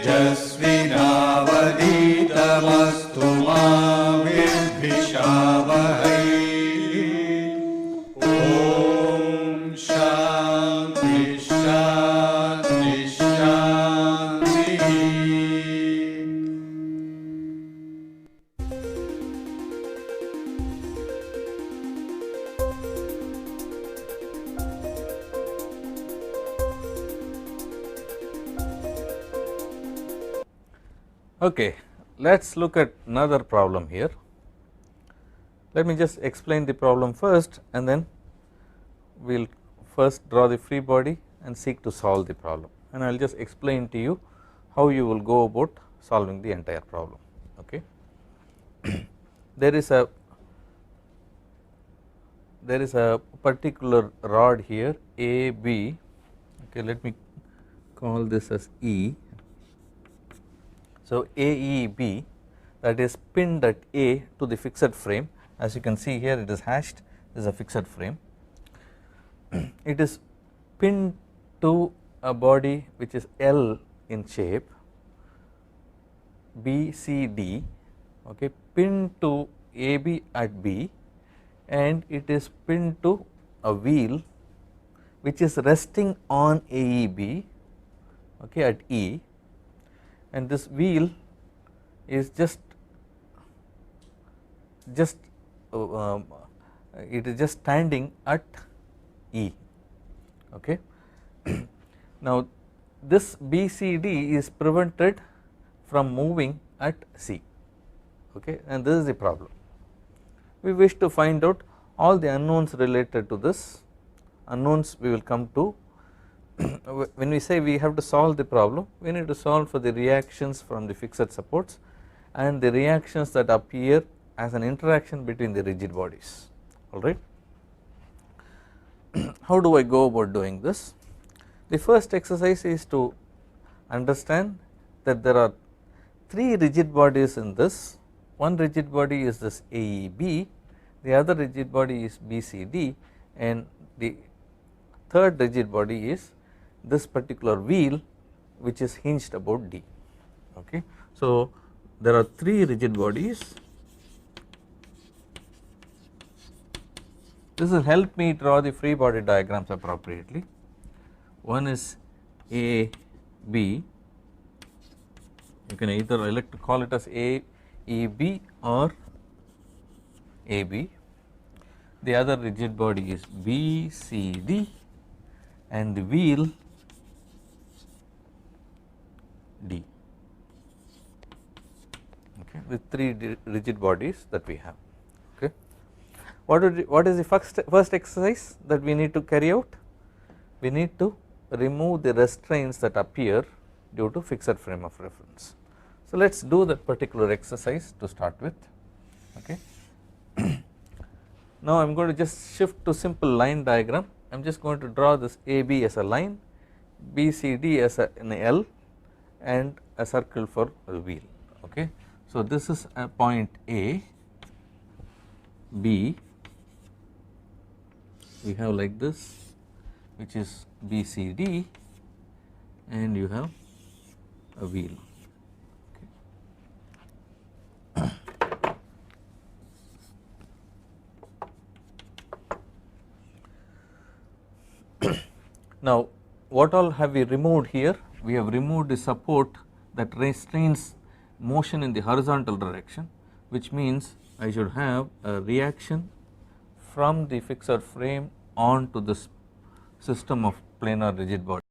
तेजस्विनावधीतमस्तु मा विद्विषावहै। ॐ शान्ति शान्ति शान्तिः। Okay, let us look at another problem here. Let me just explain the problem first, and then we will first draw the free body and seek to solve the problem, and I will just explain to you how you will go about solving the entire problem. Okay. There is a particular rod here AB. Okay, let me call this as E. So AEB, that is pinned at A to the fixed frame. As you can see here, it is hashed, this is a fixed frame. It is pinned to a body which is L in shape, BCD, okay, pinned to AB at B, and it is pinned to a wheel which is resting on AEB, okay, at E, and this wheel is just it is just standing at E. Okay. Now this BCD is prevented from moving at C, okay, and this is the problem. We wish to find out all the unknowns related to this. Unknowns we will come to. When we say we have to solve the problem, we need to solve for the reactions from the fixed supports and the reactions that appear as an interaction between the rigid bodies. Alright. How do I go about doing this? The first exercise is to understand that there are 3 rigid bodies in this. One rigid body is this AEB, the other rigid body is BCD, and the third rigid body is this particular wheel which is hinged about D. Okay. So there are 3 rigid bodies. This will help me draw the free body diagrams appropriately. One is AB, you can either elect to call it as AEB or AB. The other rigid body is BCD, and the wheel D. Okay, with 3 rigid bodies that we have. Okay. What is the first exercise that we need to carry out? We need to remove the restraints that appear due to fixed frame of reference. So let us do that particular exercise to start with. Okay. Now I am going to just shift to simple line diagram. I am just going to draw this AB as a line, BCD as an L, and a circle for a wheel. Okay. So this is a point A, B, we have like this, which is BCD, and you have a wheel. Okay. Now what all have we removed here? We have removed the support that restrains motion in the horizontal direction, which means I should have a reaction from the fixed frame onto this system of planar rigid body.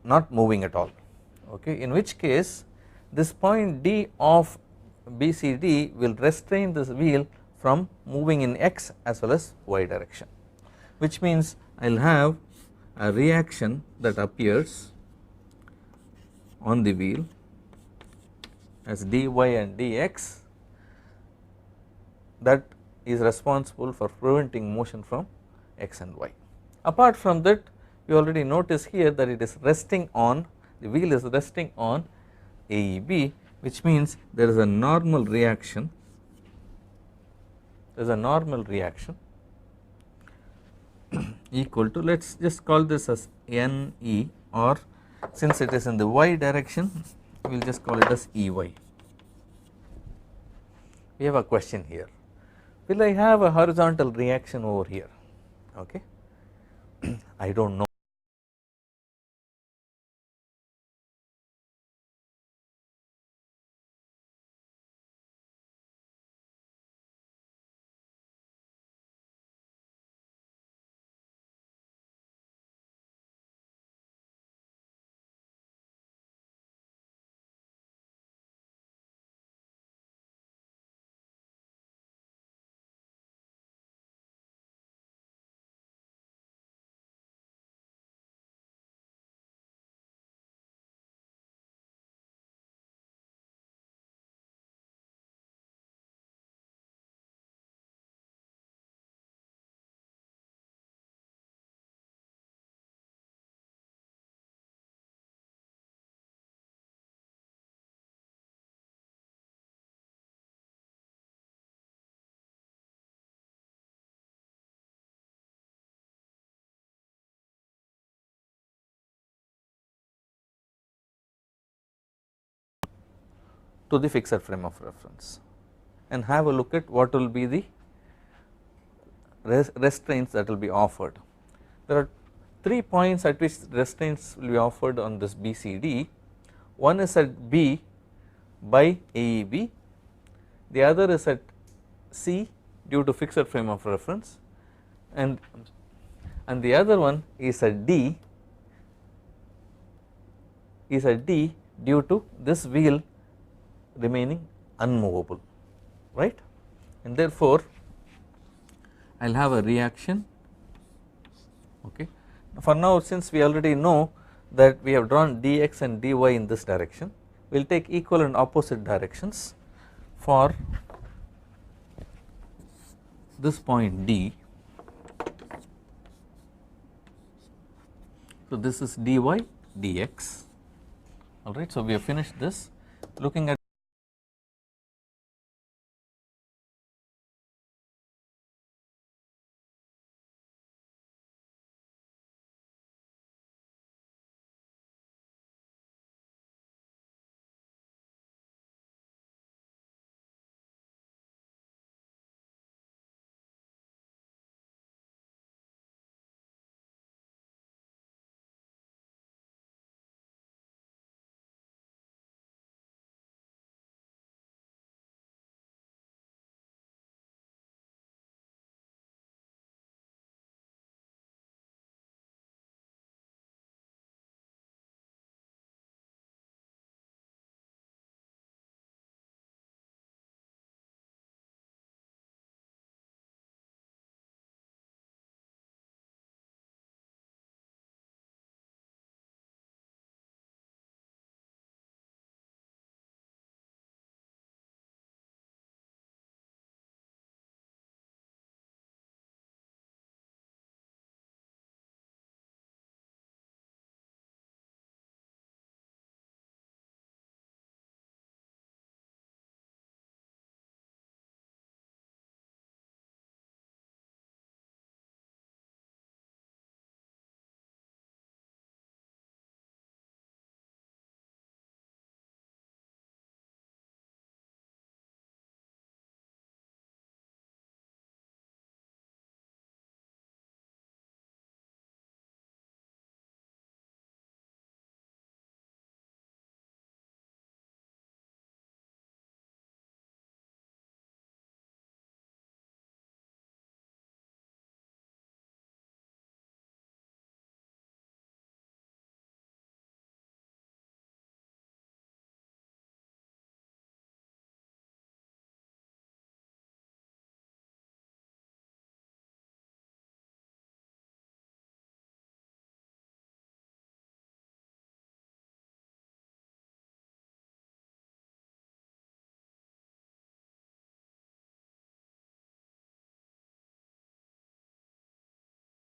not moving at all, okay, in which case this point D of BCD will restrain this wheel from moving in x as well as y direction, which means I will have a reaction that appears on the wheel as dy and dx that is responsible for preventing motion from x and y. Apart from that, you already notice here that it is resting on, the wheel is resting on AEB, which means there is a normal reaction, there is a normal reaction equal to, let us just call this as NE, or since it is in the y direction we will just call it as EY. We have a question here, will I have a horizontal reaction over here? Okay, I do not know. To the fixed frame of reference and have a look at what will be the restraints that will be offered. There are 3 points at which restraints will be offered on this BCD. One is at B by AEB, the other is at C due to fixed frame of reference, and the other one is at D due to this wheel remaining unmovable, right, and therefore I will have a reaction. Okay. For now, since we already know that we have drawn dx and dy in this direction, we will take equal and opposite directions for this point D. So this is dy dx, alright. So we have finished this. Looking at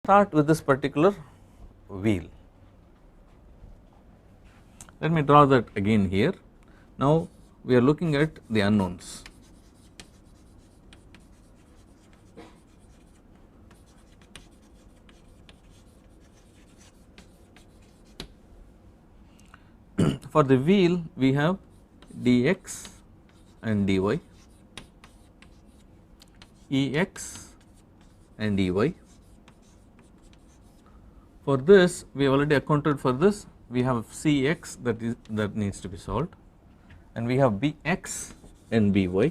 start with this particular wheel. Let me draw that again here. Now we are looking at the unknowns. For the wheel we have dx and dy, ex and ey. For this we have already accounted for this, we have Cx that needs to be solved, and we have Bx and By.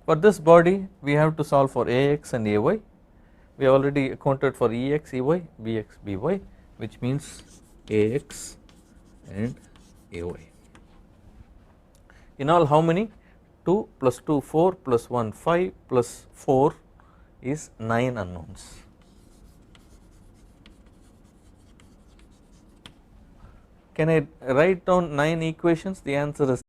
For this body we have to solve for Ax and Ay. We have already accounted for Ex, Ey, Bx, By, which means Ax and Ay. In all, how many? 2 plus 2 4 plus 1 5 plus 4 is 9 unknowns. Can I write down 9 equations? The answer is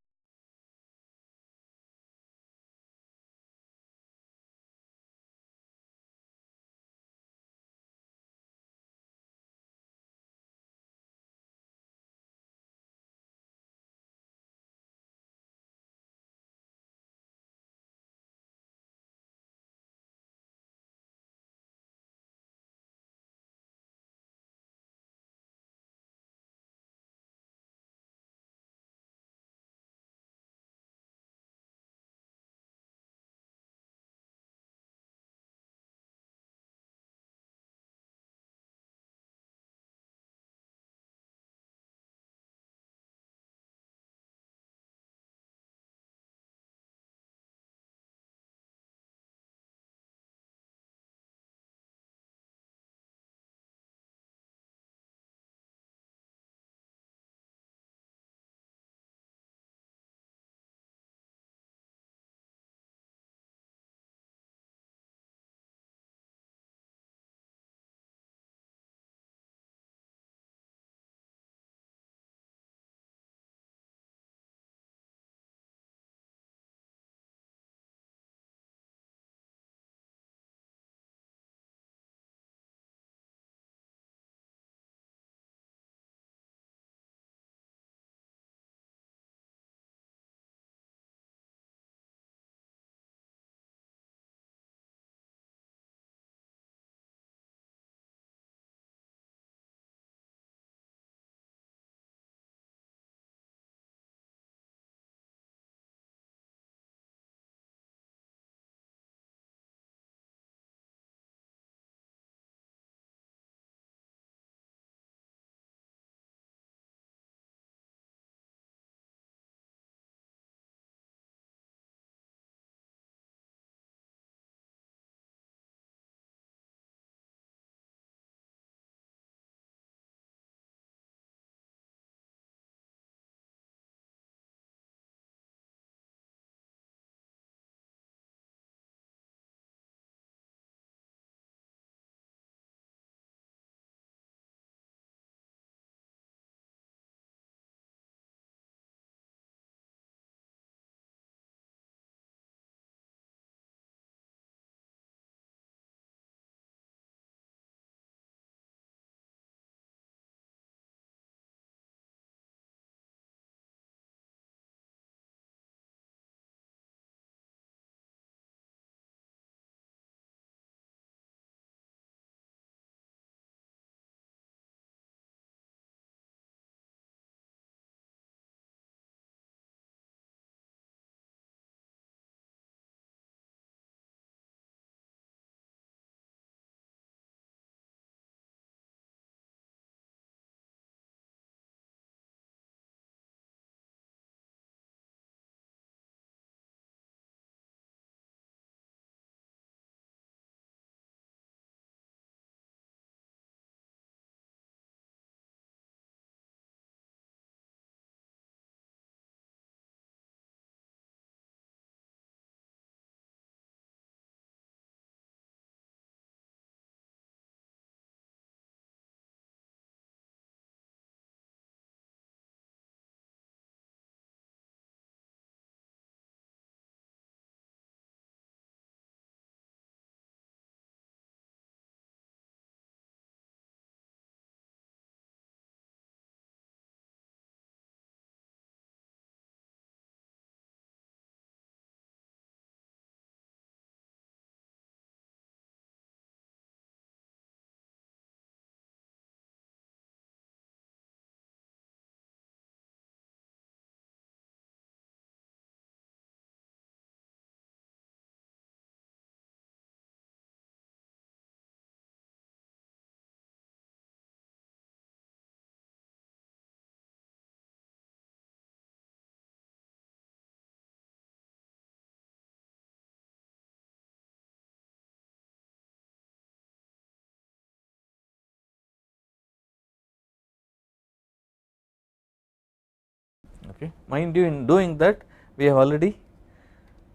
Okay. Mind you, in doing that we have already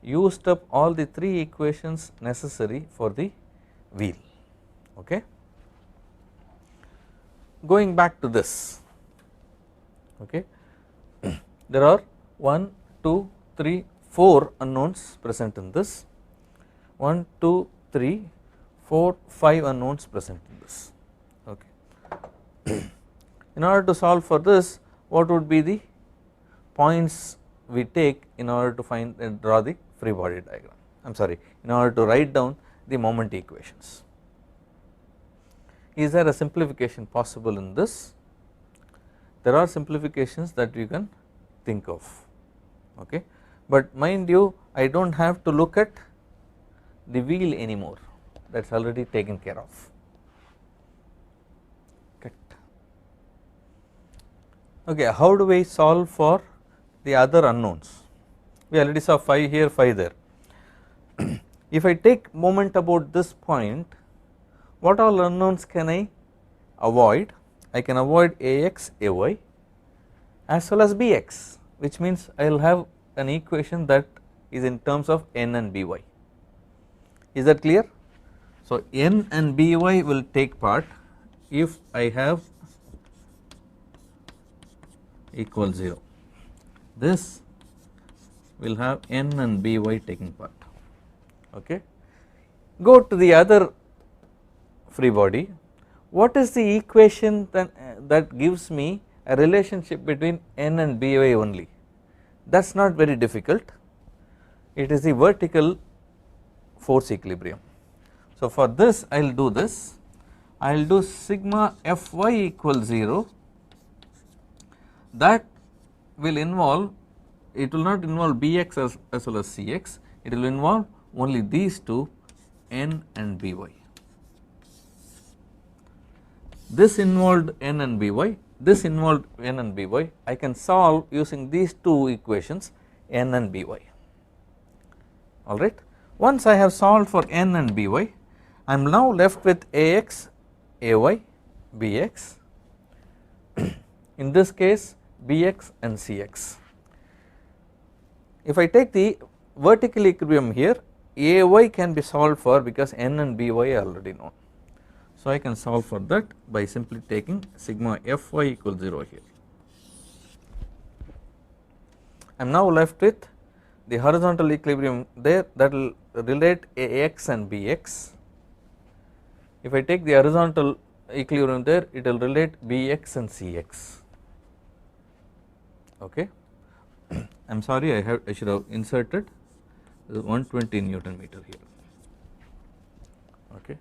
used up all the 3 equations necessary for the wheel. Okay. Going back to this, okay, there are 1, 2, 3, 4 unknowns present in this, 1, 2, 3, 4, 5 unknowns present in this. Okay. In order to solve for this, what would be the points we take in order to find and draw the free body diagram, I am sorry, in order to write down the moment equations. Is there a simplification possible in this? There are simplifications that you can think of, okay, but mind you, I do not have to look at the wheel anymore, that is already taken care of. Okay, how do we solve for the other unknowns? We already saw 5 here, 5 there. If I take moment about this point, what all unknowns can I avoid? I can avoid Ax, Ay as well as Bx, which means I will have an equation that is in terms of n and By. Is that clear? So n and By will take part if I have equal 0. This will have n and By taking part. Okay. Go to the other free body. What is the equation that gives me a relationship between n and By only? That is not very difficult. It is the vertical force equilibrium. So for this I will do this, I will do sigma Fy equals 0, that will involve, it will not involve Bx as well as Cx, it will involve only these two, n and By. This involved n and By, this involved n and By, I can solve using these two equations n and By, alright. Once I have solved for n and By, I am now left with Ax, Ay, Bx, in this case Bx and Cx. If I take the vertical equilibrium here, Ay can be solved for because n and By are already known. So I can solve for that by simply taking sigma Fy equals 0 here. I am now left with the horizontal equilibrium there, that will relate Ax and Bx. If I take the horizontal equilibrium there, it will relate Bx and Cx. Okay. I am sorry, I should have inserted 120 Newton meter here. Okay.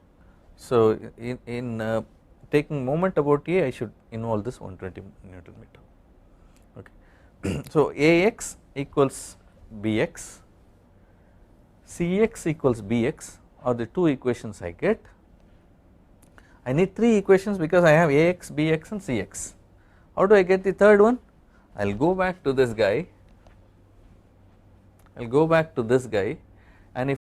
So in taking moment about A, I should involve this 120 Newton meter. Okay. So Ax equals Bx, Cx equals Bx are the two equations I get. I need 3 equations because I have Ax, Bx and Cx. How do I get the third one? I will go back to this guy, I will go back to this guy, and if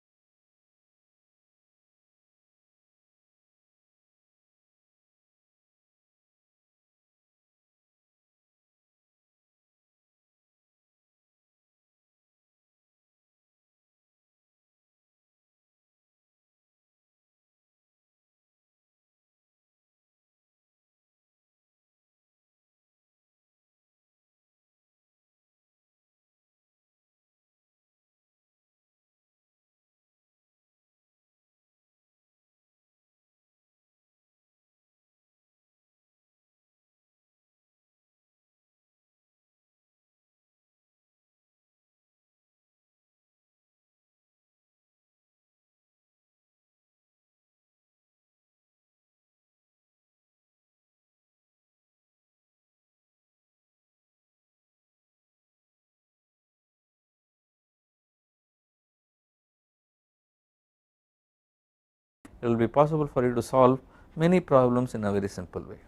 it will be possible for you to solve many problems in a very simple way.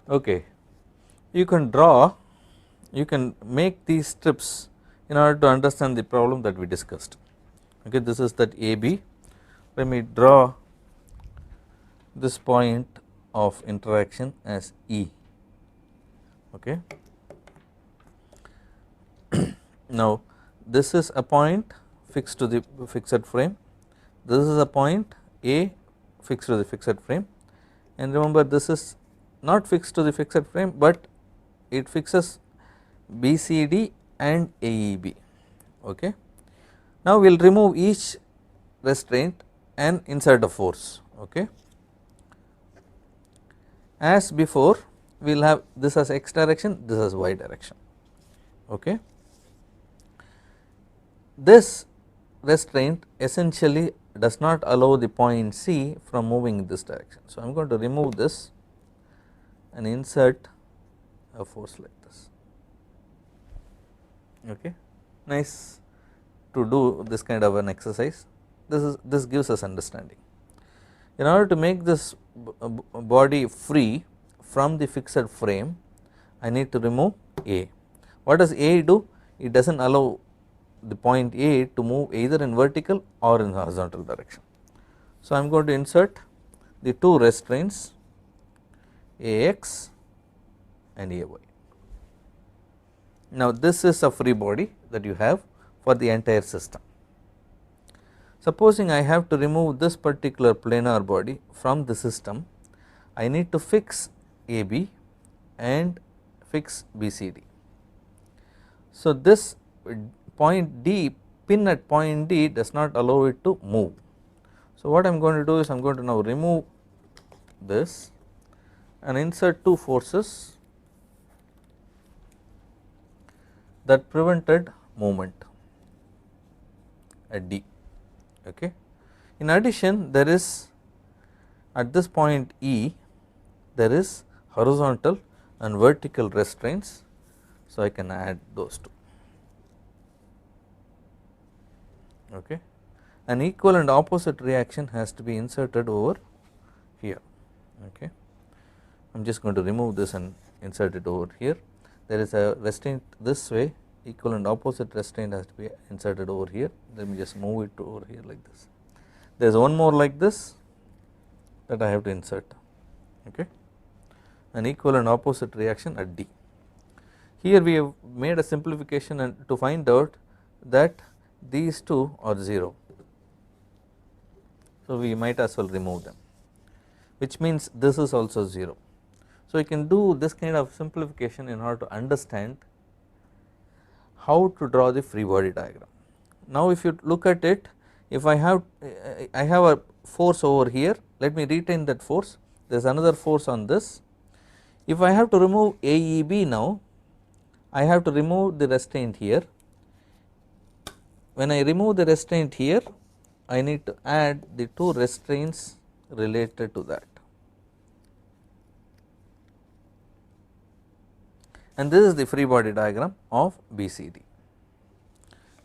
Okay. You can draw, you can make these strips in order to understand the problem that we discussed. Okay, this is that AB. Let me draw this point of interaction as E. Okay. Now this is a point fixed to the fixed frame, this is a point A fixed to the fixed frame, and remember this is not fixed to the fixed frame, but it fixes BCD and AEB. Okay. Now we will remove each restraint and insert a force. Okay. As before, we will have this as x direction, this as y direction. Okay. This restraint essentially does not allow the point C from moving in this direction. So I am going to remove this and insert a force like this. Okay. Nice to do this kind of an exercise. This gives us understanding. In order to make this body free from the fixed frame, I need to remove A. What does A do? It does not allow the point A to move either in vertical or in horizontal direction. So I am going to insert the two restraints AX and AY. Now this is a free body that you have for the entire system. Supposing I have to remove this particular planar body from the system, I need to fix AB and fix BCD. So this point D, pin at point D does not allow it to move. So what I am going to do is I am going to now remove this and insert two forces that prevented movement at D. Okay. In addition, there is at this point E, there is horizontal and vertical restraints, so I can add those two. Okay. An equal and opposite reaction has to be inserted over here. Okay. I am just going to remove this and insert it over here. There is a restraint this way, equal and opposite restraint has to be inserted over here. Let me just move it over here like this. There is one more like this that I have to insert. Okay. An equal and opposite reaction at D. Here we have made a simplification and to find out that these two are 0. So we might as well remove them, which means this is also 0. So you can do this kind of simplification in order to understand how to draw the free body diagram. Now if you look at it, if I have a force over here, let me retain that force, there is another force on this. If I have to remove AEB now, I have to remove the restraint here. When I remove the restraint here, I need to add the two restraints related to that, and this is the free body diagram of BCD.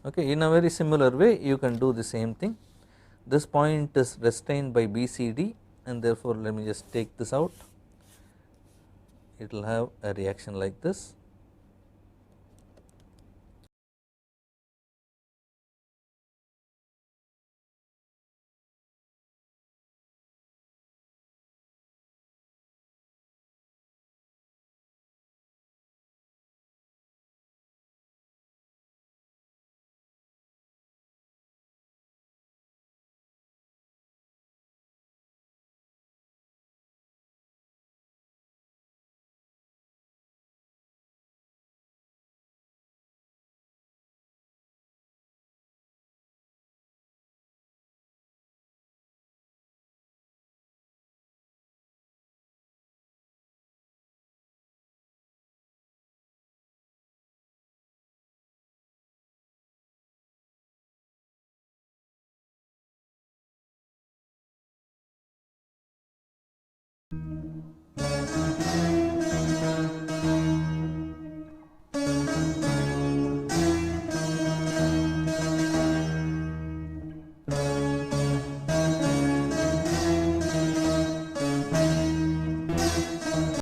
Okay. In a very similar way you can do the same thing. This point is restrained by BCD, and therefore let me just take this out, it will have a reaction like this.